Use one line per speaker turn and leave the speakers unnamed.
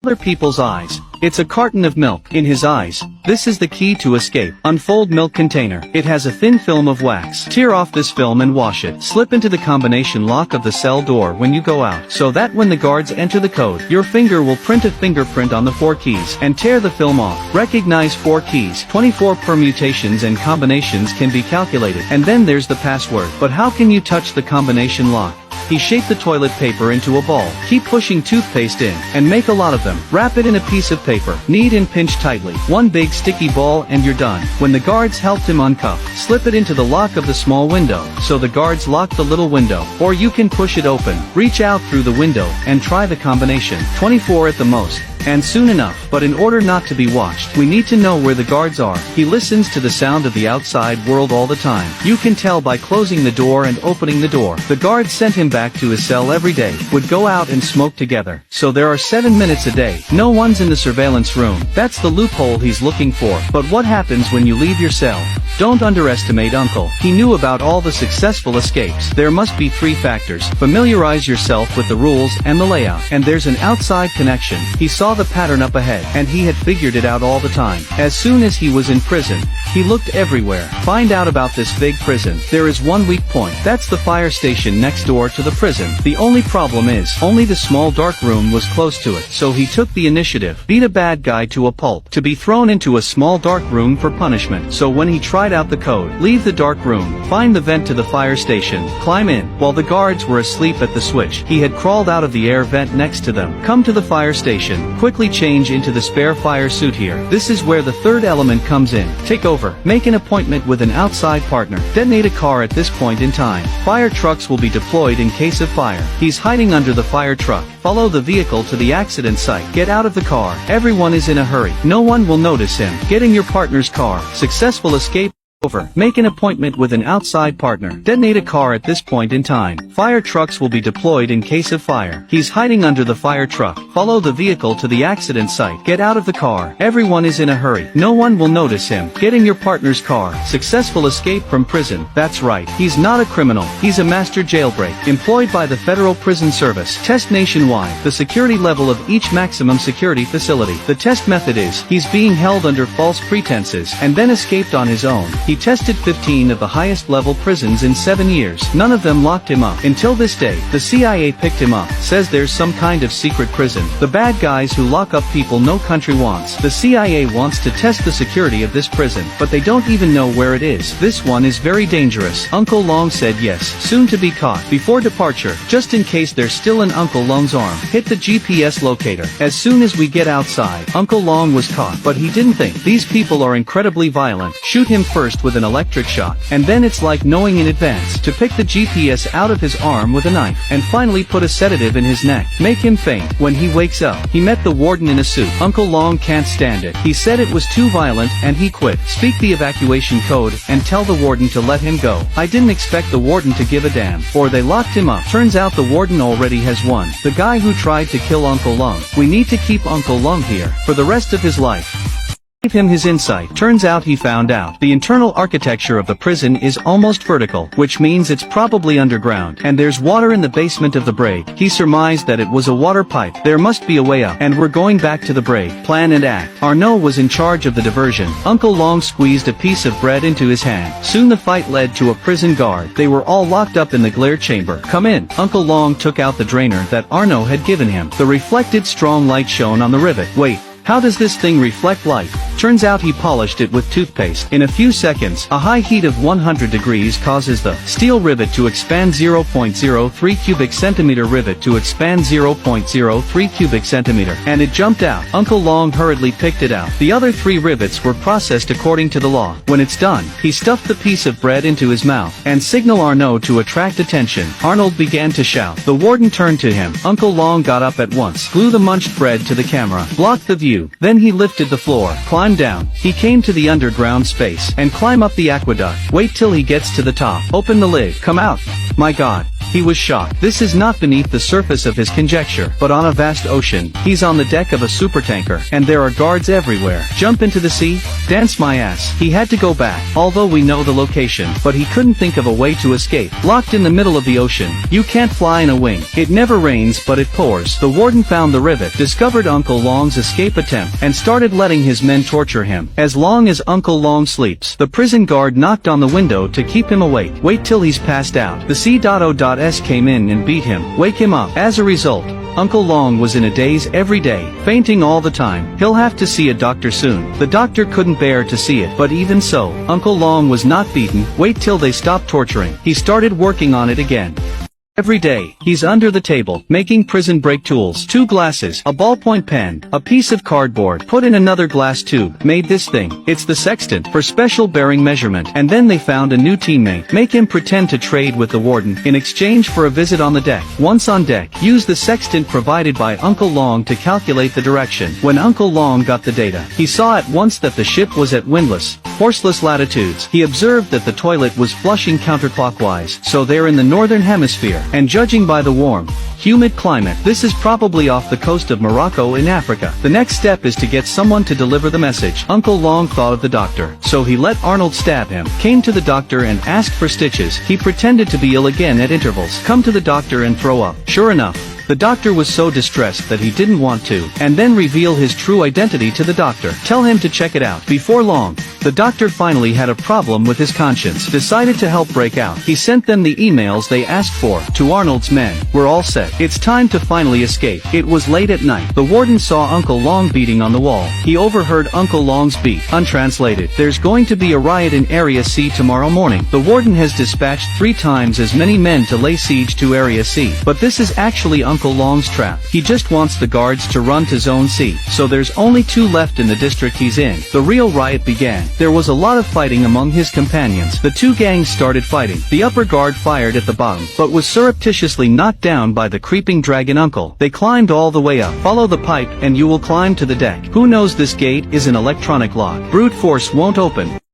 Other people's eyes. It's a carton of milk in his eyes. This is the key to escape. Unfold milk container. It has a thin film of wax. Tear off this film and wash it. Slip into the combination lock of the cell door when you go out, so that when the guards enter the code, your finger will print a fingerprint on the 4 keys, and tear the film off. Recognize 4 keys. 24 permutations and combinations can be calculated. And then there's the password. But how can you touch the combination lock? He shaped the toilet paper into a ball. Keep pushing toothpaste in, and make a lot of them. Wrap it in a piece of paper. Knead and pinch tightly. One big sticky ball and you're done. When the guards helped him uncuff, slip it into the lock of the small window, so the guards lock the little window. Or you can push it open. Reach out through the window, and try the combination. 24 at the most. And soon enough. But in order not to be watched, we need to know where the guards are. He listens to the sound of the outside world all the time. You can tell by closing the door and opening the door. The guards sent him back to his cell every day, would go out and smoke together. So there are 7 minutes a day. No one's in the surveillance room. That's the loophole he's looking for. But what happens when you leave your cell? Don't underestimate Uncle. He knew about all the successful escapes. There must be 3 factors. Familiarize yourself with the rules and the layout. And there's an outside connection. He saw the pattern up ahead, and he had figured it out all the time. As soon as he was in prison, he looked everywhere. Find out about this big prison. There is one weak point. That's the fire station next door to the prison. The only problem is, only the small dark room was close to it. So he took the initiative. Beat a bad guy to a pulp. To be thrown into a small dark room for punishment. So when he tried out the code, leave the dark room, find the vent to the fire station, climb in. While the guards were asleep at the switch, he had crawled out of the air vent next to them. Come to the fire station. Quickly change into the spare fire suit here. This is where the third element comes in. Take over. Make an appointment with an outside partner. Detonate a car at this point in time. Fire trucks will be deployed in case of fire. He's hiding under the fire truck. Follow the vehicle to the accident site. Get out of the car. Everyone is in a hurry. No one will notice him. Get in your partner's car. Successful escape. Over. Make an appointment with an outside partner. Detonate a car at this point in time. Fire trucks will be deployed in case of fire. He's hiding under the fire truck. Follow the vehicle to the accident site. Get out of the car. Everyone is in a hurry. No one will notice him. Get in your partner's car. Successful escape from prison. That's right. He's not a criminal. He's a master jailbreak. Employed by the Federal Prison Service. Test nationwide. The security level of each maximum security facility. The test method is, he's being held under false pretenses, and then escaped on his own. He tested 15 of the highest level prisons in 7 years. None of them locked him up. Until this day, the CIA picked him up. Says there's some kind of secret prison. The bad guys who lock up people no country wants. The CIA wants to test the security of this prison, but they don't even know where it is. This one is very dangerous. Uncle Long said yes. Soon to be caught. Before departure, just in case there's still in Uncle Long's arm, hit the GPS locator. As soon as we get outside, Uncle Long was caught, but he didn't think. These people are incredibly violent. Shoot him first with an electric shock, and then it's like knowing in advance to pick the GPS out of his arm with a knife, and finally put a sedative in his neck. Make him faint. When he wakes up, he met the warden in a suit. Uncle Long can't stand it. He said it was too violent, and he quit. Speak the evacuation code, and tell the warden to let him go. I didn't expect the warden to give a damn, or they locked him up. Turns out the warden already has won. The guy who tried to kill Uncle Long. We need to keep Uncle Long here for the rest of his life. Gave him his insight. Turns out he found out the internal architecture of the prison is almost vertical, which means it's probably underground, and there's water in the basement of the break. He surmised that it was a water pipe. There must be a way up, and we're going back to the break. Plan and act. Arnaud was in charge of the diversion. Uncle Long squeezed a piece of bread into his hand. Soon the fight led to a prison guard. They were all locked up in the glare chamber. Come in. Uncle Long took out the drainer that Arnaud had given him. The reflected strong light shone on the rivet. Wait. How does this thing reflect light? Turns out he polished it with toothpaste. In a few seconds, a high heat of 100 degrees causes the steel rivet to expand 0.03 cubic centimeter rivet to expand 0.03 cubic centimeter, and it jumped out. Uncle Long hurriedly picked it out. The other 3 rivets were processed according to the law. When it's done, he stuffed the piece of bread into his mouth, and signaled Arnaud to attract attention. Arnold began to shout. The warden turned to him. Uncle Long got up at once, glued the munched bread to the camera, blocked the view. Then he lifted the floor, climbed Run down. He came to the underground space and climb up the aqueduct. Wait till he gets to the top. Open the lid. Come out. My God. He was shocked. This is not beneath the surface of his conjecture, but on a vast ocean. He's on the deck of a supertanker, and there are guards everywhere. Jump into the sea? Dance my ass. He had to go back, although we know the location, but he couldn't think of a way to escape. Locked in the middle of the ocean. You can't fly in a wing. It never rains, but it pours. The warden found the rivet, discovered Uncle Long's escape attempt, and started letting his men torture him. As long as Uncle Long sleeps, the prison guard knocked on the window to keep him awake. Wait till he's passed out. The C.O.S came in and beat him. Wake him up. As a result, Uncle Long was in a daze every day, fainting all the time. He'll have to see a doctor soon. The doctor couldn't bear to see it, but even so, Uncle Long was not beaten. Wait till they stopped torturing. He started working on it again. Every day, he's under the table, making prison break tools. 2 glasses, a ballpoint pen, a piece of cardboard, put in another glass tube, made this thing. It's the sextant, for special bearing measurement. And then they found a new teammate. Make him pretend to trade with the warden, in exchange for a visit on the deck. Once on deck, use the sextant provided by Uncle Long to calculate the direction. When Uncle Long got the data, he saw at once that the ship was at windless, horseless latitudes. He observed that the toilet was flushing counterclockwise, so they're in the northern hemisphere. And judging by the warm, humid climate, this is probably off the coast of Morocco in Africa. The next step is to get someone to deliver the message. Uncle Long thought of the doctor, so he let Arnold stab him, came to the doctor and asked for stitches. He pretended to be ill again at intervals. Come to the doctor and throw up. Sure enough, the doctor was so distressed that he didn't want to, and then reveal his true identity to the doctor. Tell him to check it out. Before long, the doctor finally had a problem with his conscience, decided to help Breakout. He sent them the emails they asked for. To Arnold's men, we're all set. It's time to finally escape. It was late at night. The warden saw Uncle Long beating on the wall. He overheard Uncle Long's beat. Untranslated. There's going to be a riot in Area C tomorrow morning. The warden has dispatched 3 times as many men to lay siege to Area C. But this is actually Uncle Long's trap. He just wants the guards to run to Zone C. So there's only 2 left in the district he's in. The real riot began. There was a lot of fighting among his companions. The 2 gangs started fighting. The upper guard fired at the bottom, but was surreptitiously knocked down by the creeping dragon uncle. They climbed all the way up. Follow the pipe and you will climb to the deck. Who knows, this gate is an electronic lock. Brute force won't open.